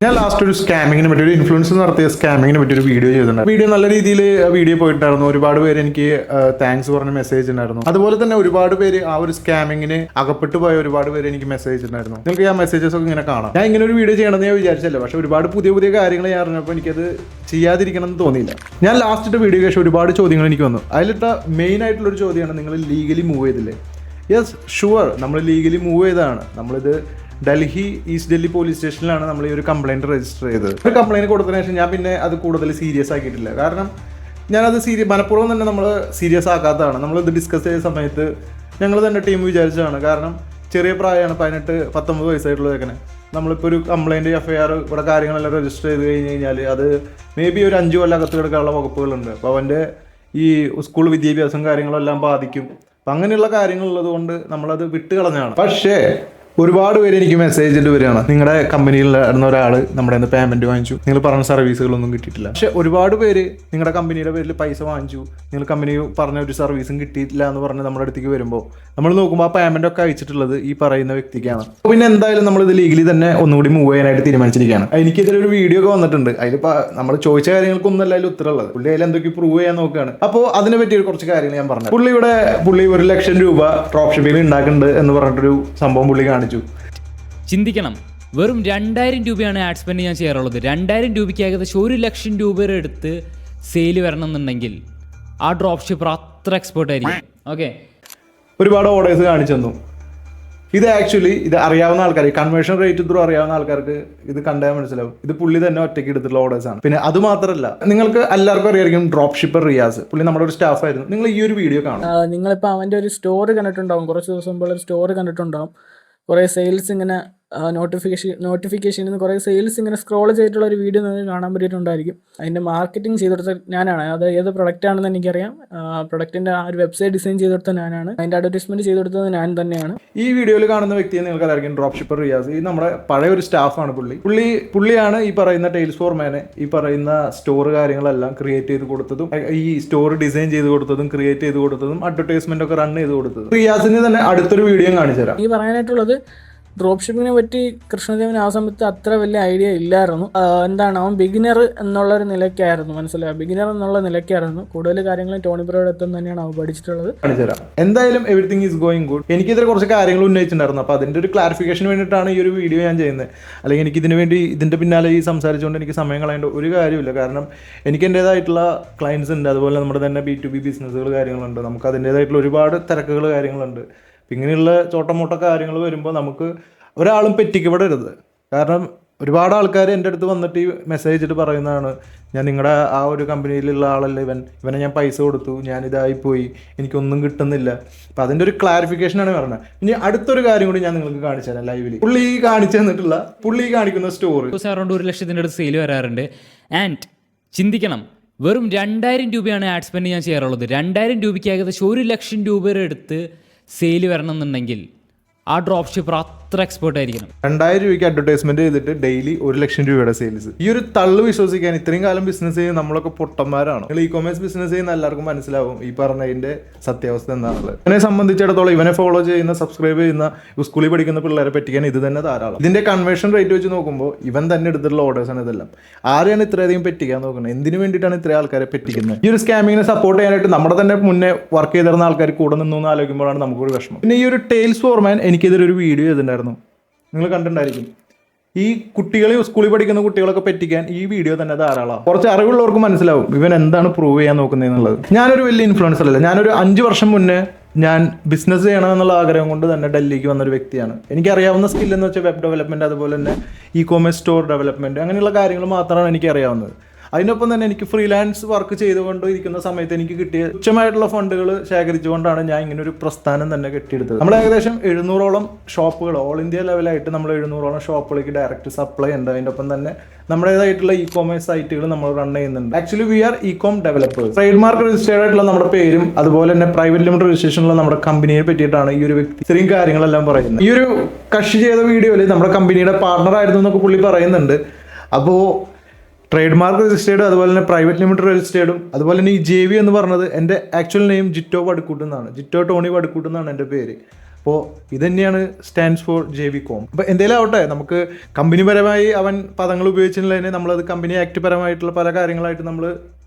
ഞാൻ ലാസ്റ്റ് ഒരു സ്കാമിങ്ങിനെ പറ്റി ഒരു ഇൻഫ്ലുവൻസ് നടത്തിയ സ്കാമിങ്ങിനെ പറ്റി ഒരു വീഡിയോ ചെയ്തിട്ടുണ്ട്. വീഡിയോ നല്ല രീതിയിൽ വീഡിയോ പോയിട്ടുണ്ടായിരുന്നു. ഒരുപാട് പേര് എനിക്ക് താങ്ക്സ് പറഞ്ഞ മെസ്സേജ് ഉണ്ടായിരുന്നു. അതുപോലെ തന്നെ ഒരുപാട് പേര് ആ ഒരു സ്കാമിങ്ങിന് അകപ്പെട്ടു പോയ ഒരുപാട് പേര് എനിക്ക് മെസ്സേജ് ഉണ്ടായിരുന്നു. നിങ്ങൾക്ക് ആ മെസ്സേജസ് ഒക്കെ ഇങ്ങനെ കാണാം. ഞാൻ ഇങ്ങനെ ഒരു വീഡിയോ ചെയ്യണമെന്ന് ഞാൻ വിചാരിച്ചല്ല, പക്ഷെ ഒരുപാട് പുതിയ പുതിയ കാര്യങ്ങൾ ഞാൻ അറിഞ്ഞപ്പോൾ എനിക്കത് ചെയ്യാതിരിക്കണം എന്ന് തോന്നിയില്ല. ഞാൻ ലാസ്റ്റ് വീഡിയോ ശേഷം ഒരുപാട് ചോദ്യങ്ങൾ എനിക്ക് വന്നു. അതിലിട്ട മെയിൻ ആയിട്ടുള്ള ഒരു ചോദ്യമാണ്, നിങ്ങൾ ലീഗലി മൂവ് ചെയ്തില്ലേ? യെസ്, ഷുവർ, നമ്മൾ ലീഗലി മൂവ് ചെയ്തതാണ്. നമ്മളിത് ഡൽഹി ഈസ്റ്റ് ഡൽഹി പോലീസ് സ്റ്റേഷനിലാണ് നമ്മൾ ഈ ഒരു കംപ്ലയിൻറ്റ് രജിസ്റ്റർ ചെയ്തത്. ഒരു കംപ്ലയിൻറ്റ് കൊടുത്തതിന് ശേഷം ഞാൻ പിന്നെ അത് കൂടുതൽ സീരിയസ് ആക്കിയിട്ടില്ല. കാരണം ഞാനത് മനഃപൂർവ്വം തന്നെ നമ്മൾ സീരിയസ് ആക്കാത്തതാണ്. നമ്മളിത് ഡിസ്കസ് ചെയ്ത സമയത്ത് ഞങ്ങൾ തന്നെ ടീം വിചാരിച്ചതാണ്. കാരണം ചെറിയ പ്രായമാണ്, 18-19 വയസ്സായിട്ടുള്ളതൊക്കെ. നമ്മളിപ്പോൾ ഒരു കംപ്ലയിൻറ്റ് FIR ഇവിടെ കാര്യങ്ങളെല്ലാം രജിസ്റ്റർ ചെയ്ത് കഴിഞ്ഞ് കഴിഞ്ഞാൽ അത് മേ ബി ഒരു 5 കൊല്ലം അകത്ത് കിടക്കാനുള്ള വകുപ്പുകളുണ്ട്. അപ്പോൾ അവൻ്റെ ഈ സ്കൂൾ വിദ്യാഭ്യാസം കാര്യങ്ങളെല്ലാം ബാധിക്കും. അപ്പം അങ്ങനെയുള്ള കാര്യങ്ങളുള്ളത് കൊണ്ട് നമ്മളത് വിട്ട് കളഞ്ഞാണ്. പക്ഷേ ഒരുപാട് പേര് എനിക്ക് മെസ്സേജ് ഇട്ട് വരികയാണ്, നിങ്ങളുടെ കമ്പനിയിൽ നടന്ന ഒരാൾ നമ്മുടെ നിന്ന് പേയ്മെൻറ്റ് വാങ്ങിച്ചു, നിങ്ങൾ പറഞ്ഞ സർവീസുകളൊന്നും കിട്ടിയിട്ടില്ല. പക്ഷെ ഒരുപാട് പേര് നിങ്ങളുടെ കമ്പനിയുടെ പേരിൽ പൈസ വാങ്ങിച്ചു, നിങ്ങൾ കമ്പനി പറഞ്ഞ ഒരു സർവീസും കിട്ടിയിട്ടില്ല എന്ന് പറഞ്ഞ് നമ്മുടെ അടുത്തേക്ക് വരുമ്പോൾ നമ്മൾ നോക്കുമ്പോൾ ആ പേയ്മെൻ്റ് ഒക്കെ അയച്ചിട്ടുള്ളത് ഈ പറയുന്ന വ്യക്തിക്കാണ്. അപ്പോൾ പിന്നെ എന്തായാലും നമ്മളിത് ലീഗലി തന്നെ ഒന്നുകൂടി മൂവ് ചെയ്യാനായിട്ട് തീരുമാനിച്ചിരിക്കുകയാണ്. എനിക്കിതിലൊരു വീഡിയോ ഒക്കെ വന്നിട്ടുണ്ട്. അതിലിപ്പോൾ നമ്മൾ ചോദിച്ച കാര്യങ്ങൾക്കൊന്നും അല്ല അതിൽ ഉത്തരമുള്ളത്. പുള്ളി അതിൽ എന്തൊക്കെ പ്രൂവ് ചെയ്യാൻ നോക്കുകയാണ്. അപ്പോൾ അതിനെ പറ്റിയ കുറച്ച് കാര്യങ്ങൾ ഞാൻ പറഞ്ഞു. പുള്ളി 1 ലക്ഷം രൂപ ഡ്രോപ്പ് ഷിപ്പിംഗ് ഉണ്ടാക്കുന്നുണ്ട് എന്ന് പറഞ്ഞിട്ടൊരു സംഭവം പുള്ളി കാണിച്ചു. ചിന്തിക്കണം, വെറും 2000 രൂപയാണ് ആഡ് സ്പെൻഡ് ഞാൻ ചെയ്യാറുള്ളത്. 2000 രൂപയ്ക്ക് ഏകദേശം 1 ലക്ഷം രൂപ എടുത്ത് സെയിൽ വരണം എന്നുണ്ടെങ്കിൽ ആ ഡ്രോപ്പ് ഷിപ്പർ അത്ര എക്സ്പേർട്ട് ആയിരിക്കും. ഓക്കെ, ഒരുപാട് ഓർഡേഴ്സ് കാണിച്ചു തന്നു. ഇത് ആക്ച്വലി ഇത് അറിയാവുന്ന ആൾക്കാർ, കൺവേർഷൻ റേറ്റ് ത്രൂ അറിയാവുന്ന ആൾക്കാർക്ക് ഇത് കണ്ടാൽ മനസ്സിലാവും. ഇത് പുള്ളി തന്നെ ഒറ്റയ്ക്ക് എടുത്തിട്ടുള്ള ഓർഡേഴ്സാണ്. പിന്നെ അത് മാത്രമല്ല, നിങ്ങൾക്ക് എല്ലാവർക്കും അറിയായിരിക്കും ഡ്രോപ്പ് ഷിപ്പർ റിയാസ്. പുള്ളി നമ്മുടെ ഒരു സ്റ്റാഫ് ആയിരുന്നു. നിങ്ങൾ ഈ ഒരു വീഡിയോ കാണും. നിങ്ങളിപ്പോൾ അവൻ്റെ ഒരു സ്റ്റോറി കണ്ടിട്ടുണ്ടാവും, കുറച്ച് ദിവസം മുമ്പ് ഒരു സ്റ്റോറി കണ്ടിട്ടുണ്ടാവും. കുറേ സെയിൽസ് ഇങ്ങനെ നോട്ടിഫിക്കേഷനിൽ നിന്ന് കുറേ സെയിൽസ് ഇങ്ങനെ സ്ക്രോൾ ചെയ്തിട്ടുള്ള ഒരു വീഡിയോ നിങ്ങൾക്ക് കാണാൻ പറ്റിയിട്ടുണ്ടായിരിക്കും. അതിൻ്റെ മാർക്കറ്റിംഗ് ചെയ്തെടുത്ത ഞാനാണ്. അത് ഏത് പ്രൊഡക്റ്റാണെന്ന് എനിക്കറിയാം. പ്രൊഡക്റ്റിൻ്റെ ആ ഒരു വെബ്സൈറ്റ് ഡിസൈൻ ചെയ്തെടുത്ത ഞാനാണ്. അതിൻ്റെ അഡ്വർടൈസ്മെൻറ്റ് ചെയ്തെടുത്തത് ഞാൻ തന്നെയാണ്. ഈ വീഡിയോയിൽ കാണുന്ന വ്യക്തിയെ നിങ്ങൾക്ക് അറിയാം, ഡ്രോപ്പ് ഷിപ്പർ റിയാസ്. ഈ നമ്മുടെ പഴയ ഒരു സ്റ്റാഫാണ് പുള്ളിയാണ് ഈ പറയുന്ന ടെയിൽസ് ഫോർ മാനെ ഈ പറയുന്ന സ്റ്റോർ കാര്യങ്ങളെല്ലാം ക്രിയേറ്റ് ചെയ്ത് കൊടുത്തതും, ഈ സ്റ്റോർ ഡിസൈൻ ചെയ്ത് കൊടുത്തതും, ക്രിയേറ്റ് ചെയ്ത് കൊടുത്തതും, അഡ്വർടൈസ്മെന്റ് ഒക്കെ റൺ ചെയ്ത് കൊടുത്തതും. റിയാസിന് തന്നെ അടുത്തൊരു വീഡിയോ കാണിച്ചു തരാം. ഈ പറയാനായിട്ടുള്ളത്, ഡ്രോപ്പ് ഷിപ്പിങ്ങിനെ പറ്റി കൃഷ്ണദേവന് ആ സമയത്ത് അത്ര വലിയ ഐഡിയ ഇല്ലായിരുന്നു. അവൻ ബിഗിനർ എന്നുള്ളൊരു നിലയ്ക്കായിരുന്നു, മനസ്സിലായി, ബിഗിനർ എന്നുള്ള നിലയ്ക്കായിരുന്നു. കൂടുതൽ കാര്യങ്ങളും ടോണി ബ്രോയുടെ അടുത്ത് തന്നെയാണ് അവൻ പഠിച്ചിട്ടുള്ളത്. എന്തായാലും എവറിത്തിങ് ഈസ് ഗോയിങ് ഗുഡ്. എനിക്കിതിൽ കുറച്ച് കാര്യങ്ങൾ ഉന്നയിച്ചിട്ടുണ്ടായിരുന്നു. അപ്പോൾ അതിൻ്റെ ഒരു ക്ലാരിഫിക്കേഷന് വേണ്ടിയിട്ടാണ് ഈ ഒരു വീഡിയോ ഞാൻ ചെയ്യുന്നത്. അല്ലെങ്കിൽ എനിക്ക് ഇതിൻ്റെ പിന്നാലെ ഈ സംസാരിച്ചുകൊണ്ട് എനിക്ക് സമയം കളയേണ്ട ഒരു കാര്യമില്ല. കാരണം എനിക്ക് എൻ്റേതായിട്ടുള്ള ക്ലയൻസ് ഉണ്ട്, അതുപോലെ നമ്മുടെ തന്നെ B2B ബിസിനസ്സുകൾ കാര്യങ്ങളുണ്ട്, നമുക്ക് അതിൻ്റേതായിട്ടുള്ള ഒരുപാട് തിരക്കുകൾ കാര്യങ്ങളുണ്ട്. ഇങ്ങനെയുള്ള ചോട്ടമോട്ട കാര്യങ്ങൾ വരുമ്പോൾ നമുക്ക് ഒരാളും പെറ്റിക്കപ്പെടരുത്. കാരണം ഒരുപാട് ആൾക്കാർ എൻ്റെ അടുത്ത് വന്നിട്ട് ഈ മെസ്സേജ് ഇട്ട് പറയുന്നതാണ്, ഞാൻ നിങ്ങളുടെ ആ ഒരു കമ്പനിയിലുള്ള ആളല്ലേ ഇവനെ ഞാൻ പൈസ കൊടുത്തു, ഞാനിതായിപ്പോയി, എനിക്കൊന്നും കിട്ടുന്നില്ല. അപ്പം അതിൻ്റെ ഒരു ക്ലാരിഫിക്കേഷനാണ് പറഞ്ഞത്. ഇനി അടുത്തൊരു കാര്യം കൂടി ഞാൻ നിങ്ങൾക്ക് കാണിച്ചു തരാം ലൈവിൽ. പുള്ളി കാണിച്ചു തന്നിട്ടുള്ള കാണിക്കുന്ന സ്റ്റോറി അറൗണ്ട് 1 ലക്ഷത്തിൻ്റെ അടുത്ത് സെയിൽ വരാറുണ്ട്. ആൻഡ് ചിന്തിക്കണം, വെറും 2000 രൂപയാണ് ആഡ് സ്പെൻഡ് ഞാൻ ചെയ്യാറുള്ളത്. 2000 രൂപയ്ക്ക് ഏകദേശം 1 ലക്ഷം രൂപ എടുത്ത് സെയിൽ വരണം എന്നുണ്ടെങ്കിൽ ആ ഡ്രോപ്പ് ഷിപ്പർ അത്ര എക്സ്പേർട്ട് ആയിരിക്കണം. 2000 രൂപയ്ക്ക് അഡ്വർടൈസ്മെന്റ് ചെയ്തിട്ട് ഡെയിലി 1 ലക്ഷം രൂപയുടെ സെയിൽസ്. ഈ ഒരു തള്ളു വിശ്വസിക്കാൻ ഇത്രയും കാലം ബിസിനസ് ചെയ്യുന്ന നമ്മളൊക്കെ പൊട്ടന്മാരാണ്. നിങ്ങൾ ഇ-കൊമേഴ്സ് ബിസിനസ് ചെയ്യുന്ന എല്ലാവർക്കും മനസ്സിലാവും ഈ പറഞ്ഞതിന്റെ സത്യാവസ്ഥ എന്താണുള്ളത്. ഇവനെ സംബന്ധിച്ചിടത്തോളം ഇവനെ ഫോളോ ചെയ്യുന്ന, സബ്സ്ക്രൈബ് ചെയ്യുന്ന, സ്കൂളിൽ പഠിക്കുന്ന പിള്ളേരെ പറ്റിക്കാൻ ഇത് തന്നെ ധാരാളം. ഇതിന്റെ കൺവേർഷൻ റേറ്റ് വെച്ച് നോക്കുമ്പോൾ ഇവൻ തന്നെ എടുത്തിട്ടുള്ള ഓർഡേഴ്സാണ് ഇതെല്ലാം. ആരെയാണ് ഇത്രയധികം പറ്റിക്കാൻ നോക്കുന്നത്? എന്തിനു വേണ്ടിയിട്ടാണ് ഇത്രയും ആൾക്കാരെ പറ്റിക്കുന്നത്? ഈ ഒരു സ്കാമിങ്ങിനെ സപ്പോർട്ട് ചെയ്യാനായിട്ട് നമ്മുടെ തന്നെ മുന്നേ വർക്ക് ചെയ്തിരുന്ന ആൾക്കാർ കൂടെ നിന്നു ആലോചിക്കുമ്പോഴാണ് നമുക്കൊരു വിഷമം. പിന്നെ ഈ ഒരു ടെയിൽസ് ഫോർ മാൻ എനിക്കിതൊരു വീഡിയോ ചെയ്തിട്ടുണ്ടായിരുന്നു, നിങ്ങൾ കണ്ടിട്ടുണ്ടായിരിക്കും. ഈ കുട്ടികളെ, സ്കൂളിൽ പഠിക്കുന്ന കുട്ടികളൊക്കെ പറ്റിക്കാൻ ഈ വീഡിയോ തന്നെ ധാരാളമാണ്. കുറച്ച് അറിവുള്ളവർക്ക് മനസ്സിലാവും ഇവൻ എന്താണ് പ്രൂവ് ചെയ്യാൻ നോക്കുന്നതെന്നുള്ളത്. ഞാനൊരു വലിയ ഇൻഫ്ലുവൻസർ അല്ല. ഞാനൊരു 5 വർഷം മുന്നേ ഞാൻ ബിസിനസ് ചെയ്യണമെന്നുള്ള ആഗ്രഹം കൊണ്ട് തന്നെ ഡൽഹിക്ക് വന്നൊരു വ്യക്തിയാണ്. എനിക്കറിയാവുന്ന സ്കില്ലെന്ന് വെച്ചാൽ വെബ് ഡെവലപ്മെൻറ്റ്, അതുപോലെ തന്നെ ഇ-കൊമേഴ്സ് സ്റ്റോർ ഡെവലപ്മെൻറ്റ്, അങ്ങനെയുള്ള കാര്യങ്ങൾ മാത്രമാണ് എനിക്കറിയാവുന്നത്. അതിനൊപ്പം തന്നെ എനിക്ക് ഫ്രീലാൻസ് വർക്ക് ചെയ്തുകൊണ്ട് ഇരിക്കുന്ന സമയത്ത് എനിക്ക് കിട്ടിയ തുച്ഛമായിട്ടുള്ള ഫണ്ടുകൾ ശേഖരിച്ചുകൊണ്ടാണ് ഞാൻ ഇങ്ങനെ ഒരു പ്രസ്ഥാനം തന്നെ കെട്ടിയെടുത്തത്. നമ്മൾ ഏകദേശം 700ഓളം ഷോപ്പുകൾ ഓൾ ഇന്ത്യ ലെവലായിട്ട് നമ്മൾ 700ഓളം ഷോപ്പുകളിലേക്ക് ഡയറക്റ്റ് സപ്ലൈ ഉണ്ട്. അതിൻ്റെ ഒപ്പം തന്നെ നമ്മുടേതായിട്ടുള്ള ഇ-കൊമേഴ്സ് സൈറ്റുകൾ നമ്മൾ റൺ ചെയ്യുന്നുണ്ട്. Actually we are e-com developers. Trademark registered ആയിട്ടുള്ള നമ്മുടെ പേരും അതുപോലെ തന്നെ പ്രൈവറ്റ് ലിമിറ്റഡ് രജിസ്ട്രേഷനുള്ള നമ്മുടെ കമ്പനിയെ പറ്റിയിട്ടാണ് ഈ ഒരു വ്യക്തി ഇത്രയും കാര്യങ്ങളെല്ലാം പറയുന്നത്. ഈ ഒരു കക്ഷി ചെയ്ത വീഡിയോയിൽ നമ്മുടെ കമ്പനിയുടെ പാർട്ണർ ആയിരുന്നു എന്നൊക്കെ പുള്ളി പറയുന്നുണ്ട്. അപ്പോൾ ട്രേഡ് മാർക്ക് രജിസ്റ്റേർഡ്, അതുപോലെ തന്നെ പ്രൈവറ്റ് ലിമിറ്റഡ് രജിസ്റ്റേർഡും, അതുപോലെ തന്നെ ഈ JV എന്ന് പറഞ്ഞത് എൻ്റെ ആക്ച്വൽ നെയിം ജിറ്റോ വടുക്കൂട്ട് എന്നാണ്. ജിറ്റോ ടോണി വടുക്കൂട്ട് എന്നാണ് എൻ്റെ പേര്. അപ്പോൾ ഇത് തന്നെയാണ് സ്റ്റാൻഡ്സ് ഫോർ JVCom. അപ്പോൾ എന്തെങ്കിലും ആവട്ടെ, നമുക്ക് കമ്പനിപരമായി അവൻ പദങ്ങൾ ഉപയോഗിച്ചിട്ടുള്ളതിന് നമ്മളത് കമ്പനി ആക്ട് പരമായിട്ടുള്ള പല കാര്യങ്ങളായിട്ട് നമ്മൾ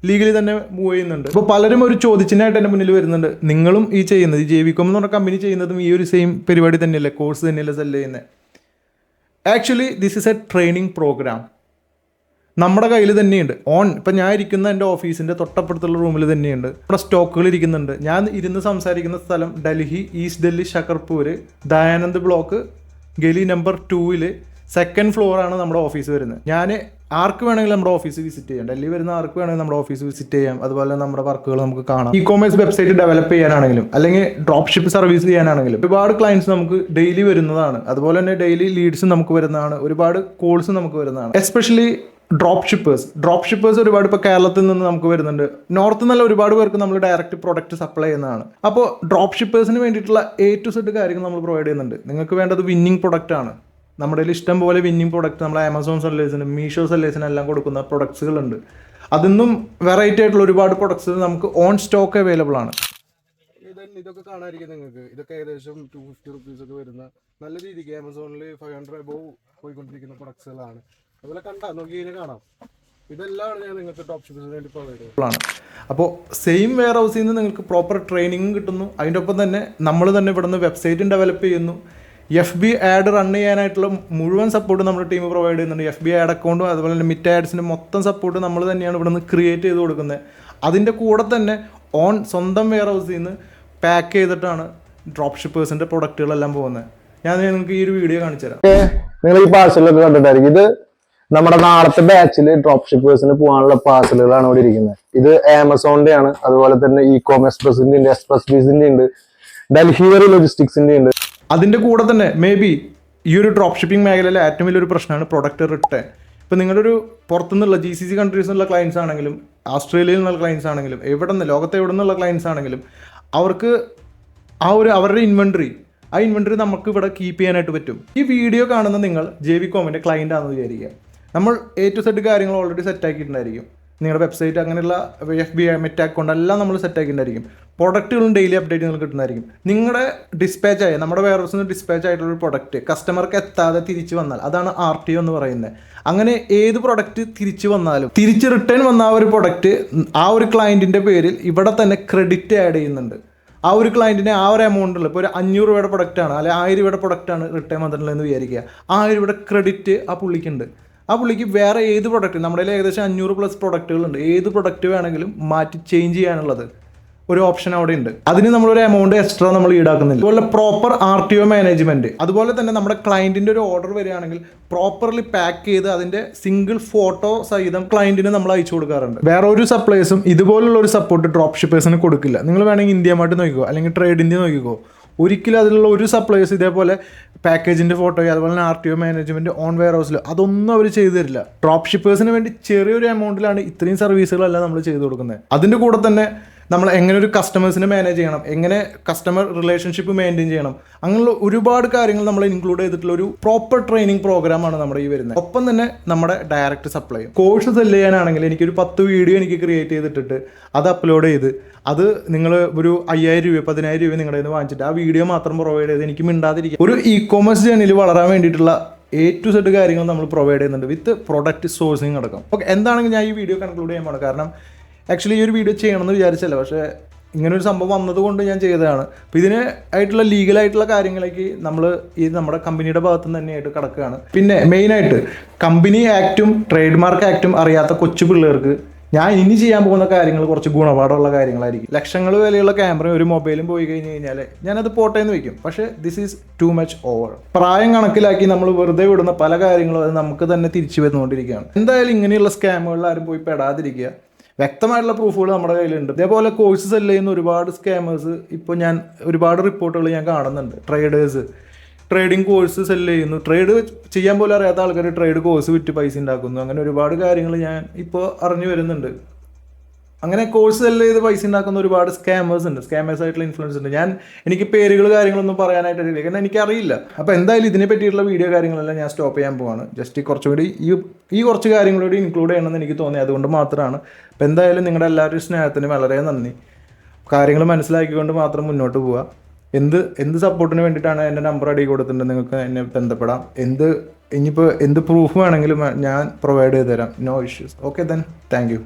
ലീഗലി തന്നെ മൂവ് ചെയ്യുന്നുണ്ട്. അപ്പോൾ പലരും ഒരു ചോദ്യത്തിനായിട്ട് എൻ്റെ മുന്നിൽ വരുന്നുണ്ട്, നിങ്ങളും ഈ ചെയ്യുന്നത് ഈ JVCom എന്ന് പറഞ്ഞ കമ്പനി ചെയ്യുന്നതും ഈ ഒരു സെയിം പരിപാടി തന്നെയല്ലേ, കോഴ്സ് തന്നെയല്ലേ സെല് ചെയ്യുന്നത്? Actually this is a training programme. നമ്മുടെ കയ്യിൽ തന്നെയുണ്ട് ഇപ്പം ഞാൻ ഇരിക്കുന്ന എൻ്റെ ഓഫീസിൻ്റെ തൊട്ടപ്പുറത്തുള്ള റൂമിൽ തന്നെയുണ്ട്. ഇവിടെ സ്റ്റോക്കുകൾ ഇരിക്കുന്നുണ്ട്. ഞാൻ ഇരുന്ന് സംസാരിക്കുന്ന സ്ഥലം ഡൽഹി, ഈസ്റ്റ് ഡൽഹി, ഷക്കർപൂർ, ദയാനന്ദ് ബ്ലോക്ക്, ഗലി നമ്പർ 2 സെക്കൻഡ് ഫ്ലോറാണ് നമ്മുടെ ഓഫീസ് വരുന്നത്. ഞാൻ ആർക്ക് വേണമെങ്കിലും നമ്മുടെ ഓഫീസ് വിസിറ്റ് ചെയ്യാം. ഡൽഹി വരുന്ന ആർക്ക് വേണമെങ്കിൽ നമ്മുടെ ഓഫീസ് വിസിറ്റ് ചെയ്യാം. അതുപോലെ നമ്മുടെ വർക്കുകൾ നമുക്ക് കാണാം. ഇ-കോമേഴ്സ് വെബ്സൈറ്റ് ഡെവലപ്പ് ചെയ്യാനാണെങ്കിലും അല്ലെങ്കിൽ ഡ്രോപ്പ് ഷിപ്പ് സർവീസ് ചെയ്യാനാണെങ്കിലും ഒരുപാട് ക്ലയൻറ്റ്സ് നമുക്ക് ഡെയിലി വരുന്നതാണ്. അതുപോലെ തന്നെ ഡെയിലി ലീഡ്സ് നമുക്ക് വരുന്നതാണ്, ഒരുപാട് കോൾസ് നമുക്ക് വരുന്നതാണ്. എസ്പെഷ്യലി ഡ്രോപ്പ് ഷിപ്പേഴ്സ് ഒരുപാട് ഇപ്പോൾ കേരളത്തിൽ നിന്ന് നമുക്ക് വരുന്നുണ്ട്. നോർത്ത് നിന്നുള്ള ഒരുപാട് പേർക്ക് നമ്മൾ ഡയറക്റ്റ് പ്രൊഡക്റ്റ് സപ്ലൈ ചെയ്യുന്നതാണ്. അപ്പോൾ ഡ്രോപ്പ് ഷിപ്പേഴ്സിന് വേണ്ടിയിട്ടുള്ള A to Z കാര്യങ്ങൾ നമ്മൾ പ്രൊവൈഡ് ചെയ്യുന്നുണ്ട്. നിങ്ങൾക്ക് വേണ്ടത് വിന്നിങ് പ്രൊഡക്റ്റ് ആണ്. നമ്മുടെ കയ്യിൽ ഇഷ്ടം പോലെ വിന്നിങ് പ്രൊഡക്റ്റ് നമ്മൾ ആമസോൺ സെല്ലേഴ്സിനും മീഷോ സെല്ലേഴ്സിനും എല്ലാം കൊടുക്കുന്ന പ്രൊഡക്ട്സുകളുണ്ട്. അതിന്നും വെറൈറ്റി ആയിട്ടുള്ള ഒരുപാട് പ്രൊഡക്ട്സ് നമുക്ക് ഓൺ സ്റ്റോക്ക് അവൈലബിൾ ആണ്. ഇതൊക്കെ കാണാതിരിക്കും നിങ്ങൾക്ക്. ഇതൊക്കെ ഏകദേശം 250 റുപ്പീസ് ഒക്കെ വരുന്ന നല്ല രീതിക്ക് ആമസോണിൽ 500 എബോവ് പോയിക്കൊണ്ടിരിക്കുന്ന പ്രൊഡക്ട്സുകളാണ്. അതുപോലെ നോക്കി കാണാം. ഇതെല്ലാം ഞാൻ നിങ്ങൾക്ക് ഡ്രോപ്പ് ഷിപ്പിന് വേണ്ടി പ്രൊവൈഡ് ചെയ്യുന്നത്. അപ്പോൾ സെയിം വെയർ ഹൗസിൽ നിന്ന് നിങ്ങൾക്ക് പ്രോപ്പർ ട്രെയിനിങ്ങും കിട്ടുന്നു. അതിൻ്റെ ഒപ്പം തന്നെ നമ്മൾ തന്നെ ഇവിടുന്ന് വെബ്സൈറ്റും ഡെവലപ്പ് ചെയ്യുന്നു. FB ആഡ് റൺ ചെയ്യാനായിട്ടുള്ള മുഴുവൻ സപ്പോർട്ട് നമ്മുടെ ടീം പ്രൊവൈഡ് ചെയ്യുന്നുണ്ട്. FB ആഡ് അക്കൗണ്ടും അതുപോലെ തന്നെ മിറ്റ് ആഡ്സിൻ്റെ മൊത്തം സപ്പോർട്ട് നമ്മൾ തന്നെയാണ് ഇവിടുന്ന് ക്രിയേറ്റ് ചെയ്ത് കൊടുക്കുന്നത്. അതിൻ്റെ കൂടെ തന്നെ സ്വന്തം വെയർ ഹൗസിൽ നിന്ന് പാക്ക് ചെയ്തിട്ടാണ് ഡ്രോപ്പ് ഷിപ്പേഴ്സിൻ്റെ പ്രൊഡക്റ്റുകളെല്ലാം പോകുന്നത്. ഞാൻ നിങ്ങൾക്ക് ഈ ഒരു വീഡിയോ കാണിച്ചു തരാം. നിങ്ങൾ ഈ പാഴ്സലൊക്കെ കണ്ടിട്ടായിരിക്കും. ഇത് നമ്മുടെ നാളത്തെ ബാച്ചിൽ ഡ്രോപ്പ് ഷിപ്പേഴ്സിന് പോകാനുള്ള പാഴ്സലുകളാണ് ഇവിടെ ഇരിക്കുന്നത്. ഇത് ആമസോണിന്റെ ആണ്, അതുപോലെ തന്നെ ഇ-കോമേഴ്സ് എക്സ്പ്രസിന്റെ ഉണ്ട്, എക്സ്പ്രസ് ബീസിന്റെ ഉണ്ട്, ഡൽഹി വരെ ലോജിസ്റ്റിക്സിന്റെ ഉണ്ട്. അതിൻ്റെ കൂടെ തന്നെ മേ ബി ഈ ഒരു ഡ്രോപ്പ് ഷിപ്പിംഗ് മേഖലയിലെ ഏറ്റവും വലിയൊരു പ്രശ്നമാണ് പ്രൊഡക്റ്റ് റിട്ടേൺ. ഇപ്പോൾ നിങ്ങളുടെ ഒരു പുറത്തുനിന്നുള്ള GCC കൺട്രീസിൽ നിന്നുള്ള ക്ലയൻസ് ആണെങ്കിലും ഓസ്ട്രേലിയയിൽ നിന്നുള്ള ക്ലയൻസ് ആണെങ്കിലും ലോകത്തെ എവിടെ നിന്നുള്ള ക്ലയൻസ് ആണെങ്കിലും അവർക്ക് അവരുടെ ഇൻവെൻട്രി നമുക്ക് ഇവിടെ കീപ്പ് ചെയ്യാനായിട്ട് പറ്റും. ഈ വീഡിയോ കാണുന്ന നിങ്ങൾ JVComന്റെ ക്ലയൻ്റ് ആണെന്ന് വിചാരിക്കുക. നമ്മൾ A to Z കാര്യങ്ങൾ ഓൾറെഡി സെറ്റ് ആക്കിയിട്ടുണ്ടായിരിക്കും. നിങ്ങളുടെ വെബ്സൈറ്റ് അങ്ങനെയുള്ള FB മെറ്റ് അക്കൗണ്ട് എല്ലാം നമ്മൾ സെറ്റ് ആക്കിയിട്ടുണ്ടായിരിക്കും. പ്രൊഡക്റ്റുകളും ഡെയിലി അപ്ഡേറ്റ് നിങ്ങൾക്ക് കിട്ടുന്നതായിരിക്കും. നിങ്ങളുടെ നമ്മുടെ വെയർഹൗസിൽ നിന്ന് ഡിസ്പാച്ച് ആയിട്ടുള്ള പ്രൊഡക്റ്റ് കസ്റ്റമർക്ക് എത്താതെ തിരിച്ചു വന്നാൽ അതാണ് RTO എന്ന് പറയുന്നത്. അങ്ങനെ ഏത് പ്രൊഡക്റ്റ് തിരിച്ചു വന്നാലും തിരിച്ച് റിട്ടേൺ വന്ന ആ ഒരു പ്രൊഡക്റ്റ് ആ ഒരു ക്ലയൻറ്റിൻ്റെ പേരിൽ ഇവിടെ തന്നെ ക്രെഡിറ്റ് ആഡ് ചെയ്യുന്നുണ്ട്. ആ ഒരു ക്ലയൻറ്റിനെ ആ ഒരു എമൗണ്ടിൽ ഇപ്പോൾ ഒരു 500 രൂപയുടെ പ്രൊഡക്റ്റാണ് അല്ലെങ്കിൽ 1000 രൂപയുടെ പ്രൊഡക്റ്റാണ് റിട്ടേൺ വന്നിട്ടുള്ളതെന്ന് വിചാരിക്കുക. 1000 രൂപയുടെ ക്രെഡിറ്റ് ആ പുള്ളിക്കുണ്ട്. ആ പുള്ളിക്ക് വേറെ ഏത് പ്രൊഡക്റ്റ്, നമ്മുടെ ഏകദേശം 500+ പ്രൊഡക്റ്റുകളുണ്ട്, ഏത് പ്രൊഡക്റ്റ് വേണമെങ്കിലും മാറ്റി ചേഞ്ച് ചെയ്യാനുള്ളത് ഒരു ഓപ്ഷൻ അവിടെ ഉണ്ട്. അതിന് നമ്മളൊരു എമൗണ്ട് എക്സ്ട്രാ നമ്മൾ ഈടാക്കുന്നില്ല. അതുപോലെ പ്രോപ്പർ RTO മാനേജ്മെന്റ്, അതുപോലെ തന്നെ നമ്മുടെ ക്ലയൻറ്റിൻ്റെ ഒരു ഓർഡർ വരികയാണെങ്കിൽ പ്രോപ്പർലി പാക്ക് ചെയ്ത് അതിൻ്റെ സിംഗിൾ ഫോട്ടോ സഹിതം ക്ലയൻറ്റിന് നമ്മൾ അയച്ചു കൊടുക്കാറുണ്ട്. വേറെ ഒരു സപ്ലൈസും ഇതുപോലുള്ള ഒരു സപ്പോർട്ട് ഡ്രോപ്പ് ഷിപ്പേഴ്സിന് കൊടുക്കില്ല. നിങ്ങൾ വേണമെങ്കിൽ ഇന്ത്യ മാർട്ട് നോക്കിക്കോ അല്ലെങ്കിൽ ട്രേഡ് ഇന്ത്യ നോക്കിക്കോ, ഒരിക്കലും അതിലുള്ള ഒരു സപ്ലൈസ് ഇതേപോലെ പാക്കേജിൻ്റെ ഫോട്ടോയോ അതുപോലെ തന്നെ RTO മാനേജ്മെൻറ്റ് ഓൺ വെയർ ഹൗസിലോ അതൊന്നും അവർ ചെയ്തു തരില്ല. ഡ്രോപ്പ് ഷിപ്പേഴ്സിന് വേണ്ടി ചെറിയൊരു എമൗണ്ടിലാണ് ഇത്രയും സർവീസുകളെല്ലാം നമ്മൾ ചെയ്തു കൊടുക്കുന്നത്. അതിൻ്റെ കൂടെ തന്നെ നമ്മൾ എങ്ങനെ ഒരു കസ്റ്റമേഴ്സിനെ മാനേജ് ചെയ്യണം, എങ്ങനെ കസ്റ്റമർ റിലേഷൻഷിപ്പ് മെയിൻറ്റെയിൻ ചെയ്യണം, അങ്ങനെയുള്ള ഒരുപാട് കാര്യങ്ങൾ നമ്മൾ ഇൻക്ലൂഡ് ചെയ്തിട്ടുള്ള ഒരു പ്രോപ്പർ ട്രെയിനിങ് പ്രോഗ്രാമാണ് നമ്മുടെ ഈ വരുന്നത്. ഒപ്പം തന്നെ നമ്മുടെ ഡയറക്റ്റ് സപ്ലൈ കോഴ്സ് സെല് ചെയ്യാനാണെങ്കിൽ എനിക്കൊരു 10 വീഡിയോ എനിക്ക് ക്രിയേറ്റ് ചെയ്തിട്ടിട്ട് അത് അപ്ലോഡ് ചെയ്ത് അത് നിങ്ങൾ ഒരു 5000 രൂപ 10000 രൂപ നിങ്ങളുടെ നിന്ന് വാങ്ങിച്ചിട്ട് ആ വീഡിയോ മാത്രം പ്രൊവൈഡ് ചെയ്ത് എനിക്ക് മിണ്ടാതിരിക്കുക. ഒരു ഇ-കോമേഴ്സ് ജേണിയിൽ വളരാൻ വേണ്ടിയിട്ടുള്ള A to Z കാര്യങ്ങൾ നമ്മൾ പ്രൊവൈഡ് ചെയ്യുന്നുണ്ട് വിത്ത് പ്രൊഡക്റ്റ് സോഴ്സിങ് അടക്കം. ഓക്കെ, എന്താണെങ്കിൽ ഞാൻ ഈ വീഡിയോ കൺക്ലൂഡ് ചെയ്യാൻ പോകണം. കാരണം ആക്ച്വലി ഈ ഒരു വീഡിയോ ചെയ്യണമെന്ന് വിചാരിച്ചല്ല, പക്ഷേ ഇങ്ങനൊരു സംഭവം വന്നതുകൊണ്ട് ഞാൻ ചെയ്തതാണ്. അപ്പോൾ ഇതിന് ആയിട്ടുള്ള ലീഗലായിട്ടുള്ള കാര്യങ്ങളിലേക്ക് നമ്മുടെ കമ്പനിയുടെ ഭാഗത്തു നിന്ന് തന്നെയായിട്ട് കിടക്കുകയാണ്. പിന്നെ മെയിനായിട്ട് കമ്പനി ആക്റ്റും ട്രേഡ് മാർക്ക് ആക്റ്റും അറിയാത്ത കൊച്ചു പിള്ളേർക്ക് ഞാൻ ഇനി ചെയ്യാൻ പോകുന്ന കാര്യങ്ങൾ കുറച്ച് ഗുണപാഠമുള്ള കാര്യങ്ങളായിരിക്കും. ലക്ഷങ്ങൾ വിലയുള്ള ക്യാമറയും ഒരു മൊബൈലും പോയി കഴിഞ്ഞ് കഴിഞ്ഞാൽ ഞാനത് പോട്ടെ എന്ന് വയ്ക്കും. പക്ഷേ this is too much over. പ്രായം കണക്കിലാക്കി നമ്മൾ വെറുതെ വിടുന്ന പല കാര്യങ്ങളും അത് നമുക്ക് തന്നെ തിരിച്ചു വരുന്നുകൊണ്ടിരിക്കുകയാണ്. എന്തായാലും ഇങ്ങനെയുള്ള സ്കാമുകളിൽ ആരും പോയി പെടാതിരിക്കുക. വ്യക്തമായിട്ടുള്ള പ്രൂഫുകൾ നമ്മുടെ കയ്യിലുണ്ട്. ഇതേപോലെ കോഴ്സ് സെല് ചെയ്യുന്ന ഒരുപാട് സ്കാമേഴ്സ് ഇപ്പോൾ ഞാൻ ഒരുപാട് റിപ്പോർട്ടുകൾ ഞാൻ കാണുന്നുണ്ട്. ട്രേഡിംഗ് കോഴ്സ് സെല് ചെയ്യുന്നു, ട്രേഡ് ചെയ്യാൻ പോലും അറിയാത്ത ആൾക്കാർ ട്രേഡ് കോഴ്സ് വിറ്റ് പൈസ ഉണ്ടാക്കുന്നു. അങ്ങനെ ഒരുപാട് കാര്യങ്ങൾ ഞാൻ ഇപ്പോൾ അറിഞ്ഞു വരുന്നുണ്ട്. അങ്ങനെ കോഴ്സ് സെല് ചെയ്ത് പൈസ ഉണ്ടാക്കുന്ന ഒരുപാട് സ്കാമേഴ്സ് ആയിട്ടുള്ള ഇൻഫ്ലുവൻസ് ഉണ്ട്. എനിക്ക് പേരുകൾ കാര്യങ്ങളൊന്നും പറയാനായിട്ടില്ല, കാരണം എനിക്കറിയില്ല. അപ്പോൾ എന്തായാലും ഇതിനെ പറ്റിയിട്ടുള്ള വീഡിയോ കാര്യങ്ങളെല്ലാം ഞാൻ സ്റ്റോപ്പ് ചെയ്യാൻ പോവാണ്. ജസ്റ്റ് കുറച്ചുകൂടി ഈ കുറച്ച് കാര്യങ്ങളൂടി ഇൻക്ലൂഡ് ചെയ്യണമെന്ന് എനിക്ക് തോന്നി, അതുകൊണ്ട് മാത്രമാണ്. അപ്പോൾ എന്തായാലും നിങ്ങളുടെ എല്ലാവരുടെയും സ്നേഹത്തിന് വളരെ നന്ദി. കാര്യങ്ങൾ മനസ്സിലാക്കിക്കൊണ്ട് മാത്രം മുന്നോട്ട് പോവുക. എന്ത് സപ്പോർട്ടിന് വേണ്ടിയിട്ടാണ് എൻ്റെ നമ്പർ അടി കൊടുത്തിട്ടുണ്ട്, നിങ്ങൾക്ക് എന്നെ ബന്ധപ്പെടാം. ഇനിയിപ്പോൾ എന്ത് പ്രൂഫ് വേണമെങ്കിലും ഞാൻ പ്രൊവൈഡ് ചെയ്ത് തരാം. No issues. Okay then, thank U.